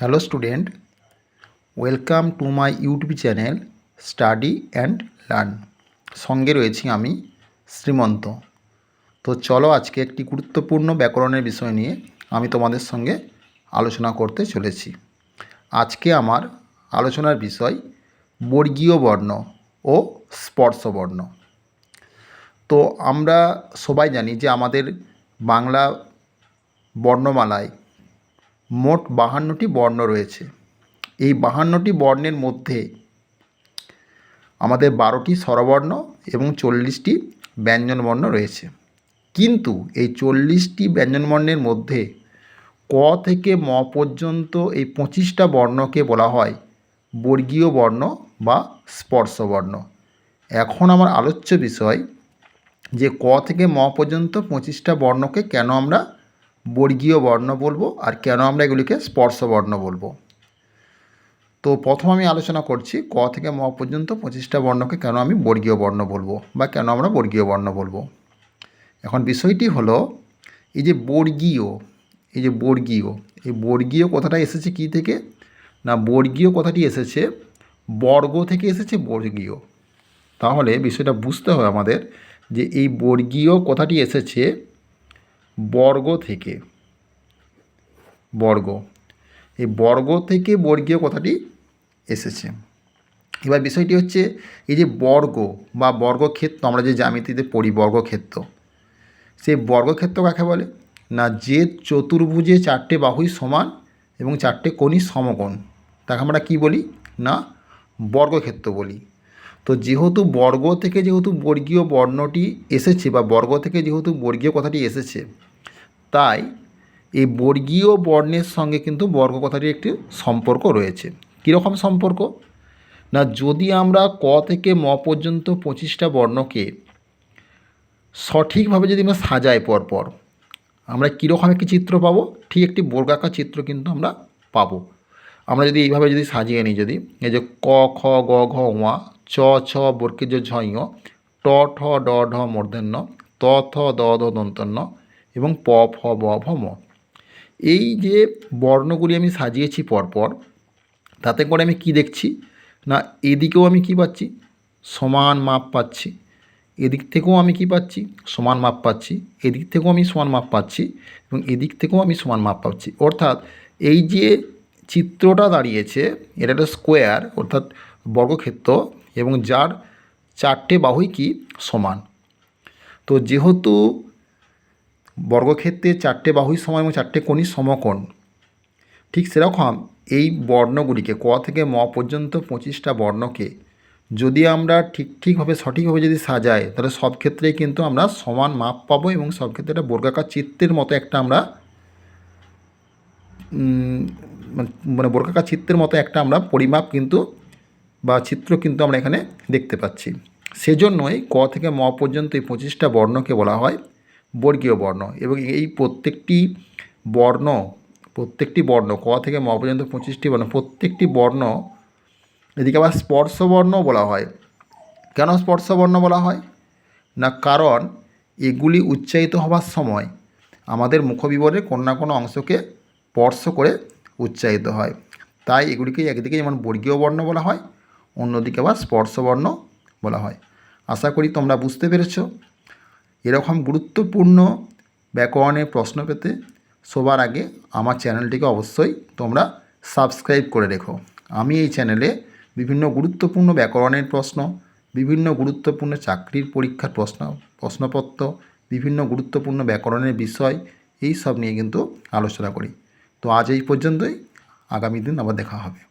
Hello student, welcome to my YouTube channel study and learn. সঙ্গে রয়েছি আমি শ্রীমন্ত। তো চলো আজকে একটি গুরুত্বপূর্ণ ব্যাকরণের বিষয় নিয়ে আমি তোমাদের সঙ্গে আলোচনা করতে চলেছি। আজকে আমার আলোচনার বিষয় বর্গীয় বর্ণ ও স্পর্শবর্ণ। তো আমরা সবাই জানি যে আমাদের বাংলা বর্ণমালায় মোট 52টি বর্ণ রয়েছে। এই 52টি বর্ণের মধ্যে আমাদের 12টি স্বরবর্ণ এবং 40টি ব্যঞ্জনবর্ণ রয়েছে। কিন্তু এই 40টি ব্যঞ্জনবর্ণের মধ্যে ক থেকে ম পর্যন্ত এই 25টা বর্ণকে বলা হয় বর্গীয় বর্ণ বা স্পর্শবর্ণ। এখন আমার আলোচ্য বিষয় যে ক থেকে ম পর্যন্ত 25টা বর্ণকে কেন আমরা বর্গীয় বর্ণ বলবো আর কেন আমরা এগুলিকে স্পর্শবর্ণ বলবো। তো প্রথম আমি আলোচনা করছি ক থেকে ম পর্যন্ত 25টা বর্ণকে কেন আমি বর্গীয় বর্ণ বলবো বা কেন আমরা বর্গীয় বর্ণ বলবো। এখন বিষয়টি হলো এই যে বর্গীয়, এই বর্গীয় কথাটা এসেছে কি থেকে না, বর্গীয় কথাটি এসেছে বর্গ থেকে এসেছে বর্গীয়। তাহলে বিষয়টা বুঝতে হবে আমাদের যে এই বর্গীয় কথাটি এসেছে বর্গ থেকে, বর্গ, এই বর্গ থেকে বর্গীয় কথাটি এসেছে। এবার বিষয়টি হচ্ছে এই যে বর্গ বা বর্গক্ষেত্র, আমরা যে জ্যামিতিতে পড়ি বর্গক্ষেত্র, সেই বর্গক্ষেত্র কাকে বলে না, যে চতুর্ভুজে 4টে বাহুই সমান এবং 4টে কোণই সমকোণ তাকে আমরা কি বলি না বর্গক্ষেত্র বলি। তো যেহেতু বর্গ থেকে যেহেতু বর্গীয় বর্ণটি এসেছে বা বর্গ থেকে যেহেতু বর্গীয় কথাটি এসেছে, তাই এই বর্গীয় বর্ণের সঙ্গে কিন্তু বর্গ কথাটির একটি সম্পর্ক রয়েছে। কীরকম সম্পর্ক না, যদি আমরা ক থেকে ম পর্যন্ত 25টা বর্ণকে সঠিকভাবে যদি আমরা সাজাই পরপর, আমরা কীরকম একটি চিত্র পাবো, ঠিক একটি বর্গাকার চিত্র কিন্তু আমরা পাবো। আমরা যদি এইভাবে যদি সাজিয়ে নিই, যদি এই যে ক খ গ ঘ ঙ চ ছ বর্গীয় ঝ ঞ ট ঠ ড ঢ মূর্ধন্য ত থ দ ধ দন্তন্য এবং প ফ ব ভ ম, এই যে বর্ণগুলি আমি সাজিয়েছি পরপর, তাতে করে আমি কি দেখছি না, এদিকেও আমি কি পাচ্ছি সমান মাপ পাচ্ছি, এদিক থেকেও আমি কি পাচ্ছি সমান মাপ পাচ্ছি, এদিক থেকেও আমি সমান মাপ পাচ্ছি এবং এদিক থেকেও আমি সমান মাপ পাচ্ছি। অর্থাৎ এই যে চিত্রটা দাঁড়িয়েছে এটা একটা স্কোয়ার অর্থাৎ বর্গক্ষেত্র এবং যার 4টে বাহুই কি সমান। তো যেহেতু বর্গক্ষেত্রে 4টে বাহুই সমান এবং 4টে কোণই সমকোণ, ঠিক সেরকম এই বর্ণগুলিকে ক থেকে ম পর্যন্ত 25টা বর্ণকে যদি আমরা ঠিকভাবে সঠিকভাবে যদি সাজাই, তাহলে সব ক্ষেত্রেই কিন্তু আমরা সমান মাপ পাবো এবং সব ক্ষেত্রে একটা বর্গাকার চিত্রের মতো একটা আমরা মানে বর্গাকার চিত্রের মতো একটা আমরা পরিমাপ কিন্তু বা চিত্র কিন্তু আমরা এখানে দেখতে পাচ্ছি। সেজন্যই ক থেকে ম পর্যন্ত এই 25টা বর্ণকে বলা হয় বর্গীয় বর্ণ। এবং এই প্রত্যেকটি বর্ণ ক থেকে ম পর্যন্ত 25টি বর্ণ, প্রত্যেকটি বর্ণ, এদিকে আবার স্পর্শবর্ণ বলা হয়। কেন স্পর্শবর্ণ বলা হয় না, কারণ এগুলি উচ্চারিত হওয়ার সময় আমাদের মুখবিবরের কোনো না কোনো অংশকে স্পর্শ করে উচ্চারিত হয়, তাই এগুলিকে একদিকে যেমন বর্গীয় বর্ণ বলা হয়, অন্যদিকে আবার স্পর্শবর্ণ বলা হয়। আশা করি তোমরা বুঝতে পেরেছ। এরকম গুরুত্বপূর্ণ ব্যাকরণের প্রশ্ন পেতে সবার আগে আমার চ্যানেলটিকে অবশ্যই তোমরা সাবস্ক্রাইব করে রেখো। আমি এই চ্যানেলে বিভিন্ন গুরুত্বপূর্ণ ব্যাকরণের প্রশ্ন, বিভিন্ন গুরুত্বপূর্ণ চাকরির পরীক্ষার প্রশ্নপত্র, বিভিন্ন গুরুত্বপূর্ণ ব্যাকরণের বিষয়, এই সব নিয়ে কিন্তু আলোচনা করি। তো আজ এই পর্যন্তই, আগামী দিন আবার দেখা হবে।